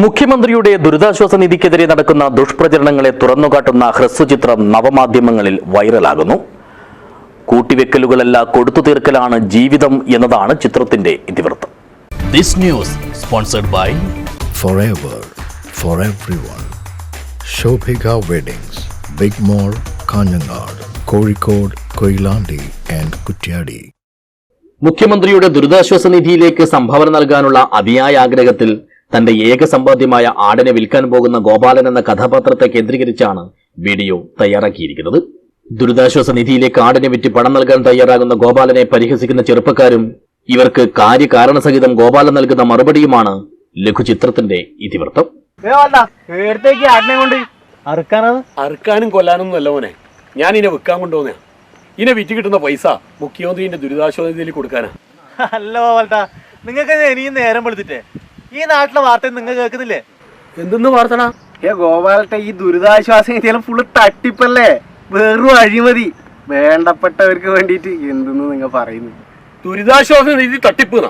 മുഖ്യമന്ത്രിയുടെ ദുരിതാശ്വാസ നിധിക്കെതിരെ നടക്കുന്ന ദുഷ്പ്രചരണങ്ങളെ തുറന്നുകാട്ടുന്ന ഹ്രസ്വചിത്രം നവമാധ്യമങ്ങളിൽ വൈറലാകുന്നു. കൂട്ടിവെക്കലുകളല്ല കൊടുത്തുതീർക്കലാണ് ജീവിതം എന്നതാണ് ചിത്രത്തിന്റെ ഇതിവൃത്തം. This news sponsored by Forever for everyone. Shobhika Weddings, Big Mall, Kanjangad, Kozhikode, Koilandi and Kutyadi. മുഖ്യമന്ത്രിയുടെ ദുരിതാശ്വാസ നിധിയിലേക്ക് സംഭാവന നൽകാനുള്ള അതിയായ ആഗ്രഹത്തിൽ തന്റെ ഏക സമ്പാദ്യമായ ആടിനെ വിൽക്കാൻ പോകുന്ന ഗോപാലൻ എന്ന കഥാപാത്രത്തെ കേന്ദ്രീകരിച്ചാണ് വീഡിയോ തയ്യാറാക്കിയിരിക്കുന്നത്. ദുരിതാശ്വാസ നിധിയിലേക്ക് ആടിനെ വിറ്റ് പണം നൽകാൻ തയ്യാറാകുന്ന ഗോപാലനെ പരിഹസിക്കുന്ന ചെറുപ്പക്കാരും ഇവർക്ക് കാര്യകാരണസഹിതം ഗോപാലൻ നൽകുന്ന മറുപടിയുമാണ് ലഘുചിത്രത്തിന്റെ ഇതിവൃത്തം. അറുക്കാനും കൊല്ലാനൊന്നും അല്ല മോനെ, ഞാൻ ഇതിനെ വിൽക്കാൻ കൊണ്ടുപോകുന്ന. ഇതിനെ വിറ്റ് കിട്ടുന്ന പൈസ മുഖ്യമന്ത്രിന്റെ ദുരിതാശ്വാസ നിധിയിൽ കൊടുക്കാനാ. അല്ല ഗോപാലട്ടാ, നിങ്ങൾക്ക് ഇനിയും നേരം വെളുത്തിട്ടേ ഈ നാട്ടിലെ വാർത്ത നിങ്ങൾ കേൾക്കുന്നില്ലേ? എന്തെന്ന് വാർത്തടാ? ഗോപാലട്ട, ഈ ദുരിതാശ്വാസ നിധിയെല്ലാം ഫുള്ള് തട്ടിപ്പല്ലേ, വെറും അഴിമതി. വേണ്ടപ്പെട്ടവർക്ക് വേണ്ടിയിട്ട് എന്തെന്ന് നിങ്ങൾ പറയുന്നു? ദുരിതാശ്വാസ നിധി തട്ടിപ്പ്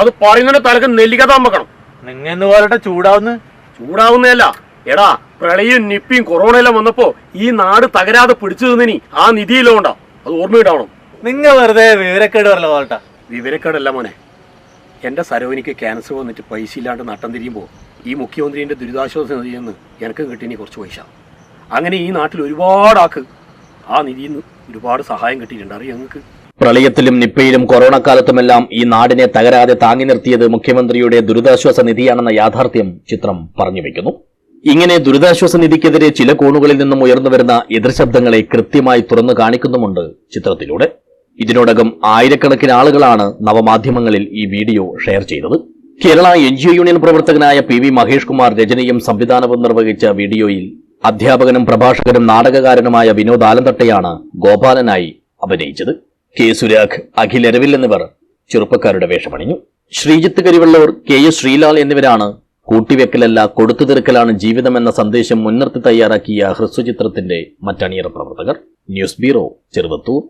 അത് പറയുന്നതിന്റെ തലക്ക് നെല്ലിക്ക താമ്പക്കണം. നിങ്ങൾ എന്ന് പോലട്ടെ ചൂടാവുന്നതല്ല എടാ, പ്രളയം നിപ്പിയും കൊറോണയെല്ലാം വന്നപ്പോ ഈ നാട് തകരാതെ പിടിച്ചു നിന്നിനി ആ നിധിയിലോ ഉണ്ടാവും. അത് ഓർമ്മയിടാവണം. നിങ്ങൾ വെറുതെ വിവരക്കേട് പറയല്ലോ ഗോപാലട്ടാ. വിവരക്കേടല്ല മോനെ, എന്റെ സരോനിക്ക് ക്യാൻസർ വന്നിട്ട് പൈസ ഇല്ലാണ്ട് നട്ടം തിരിയുമ്പോൾ ഈ മുഖ്യമന്ത്രിന്റെ ദുരിതാശ്വാസ നിധിയിൽ നിന്ന് എനിക്ക് കിട്ടിനി കുറച്ച് പൈസ. അങ്ങനെ ഈ നാട്ടിൽ ഒരുപാട് ആൾക്ക് ആ നിധിയിൽ നിന്ന് ഒരുപാട് സഹായം കിട്ടിയിട്ടുണ്ട്. അറിയാം ഞങ്ങൾക്ക്. പ്രളയത്തിലും നിപ്പയിലും കൊറോണ കാലത്തുമെല്ലാം ഈ നാടിനെ തകരാതെ താങ്ങി നിർത്തിയത് മുഖ്യമന്ത്രിയുടെ ദുരിതാശ്വാസ നിധിയാണെന്ന യാഥാർത്ഥ്യം ചിത്രം പറഞ്ഞു വയ്ക്കുന്നു. ഇങ്ങനെ ദുരിതാശ്വാസ നിധിക്കെതിരെ ചില കോണുകളിൽ നിന്നും ഉയർന്നുവരുന്ന എതിർശബ്ദങ്ങളെ കൃത്യമായി തുറന്നു കാണിക്കുന്നുമുണ്ട് ചിത്രത്തിലൂടെ. ഇതിനോടകം ആയിരക്കണക്കിന് ആളുകളാണ് നവമാധ്യമങ്ങളിൽ ഈ വീഡിയോ ഷെയർ ചെയ്തത്. കേരള NGO യൂണിയൻ പ്രവർത്തകനായ PV മഹേഷ് കുമാർ രചനയും സംവിധാനവും നിർവഹിച്ച വീഡിയോയിൽ അധ്യാപകനും പ്രഭാഷകനും നാടകകാരനുമായ വിനോദ് ആലന്തട്ടയാണ് ഗോപാലനായി അഭിനയിച്ചത്. K. സുരാഖ്, അഖിൽ എരവിൽ എന്നിവർ ചെറുപ്പക്കാരുടെ വേഷമണിഞ്ഞു. ശ്രീജിത്ത് കരിവള്ളൂർ, KS ശ്രീലാൽ എന്നിവരാണ് കൂട്ടിവെക്കലല്ല കൊടുത്തുതീർക്കലാണ് ജീവിതം എന്ന സന്ദേശം മുൻനിർത്തി തയ്യാറാക്കിയ ഹ്രസ്വചിത്രത്തിന്റെ മറ്റണിയറ പ്രവർത്തകർ. News bureau, Cheruvathur.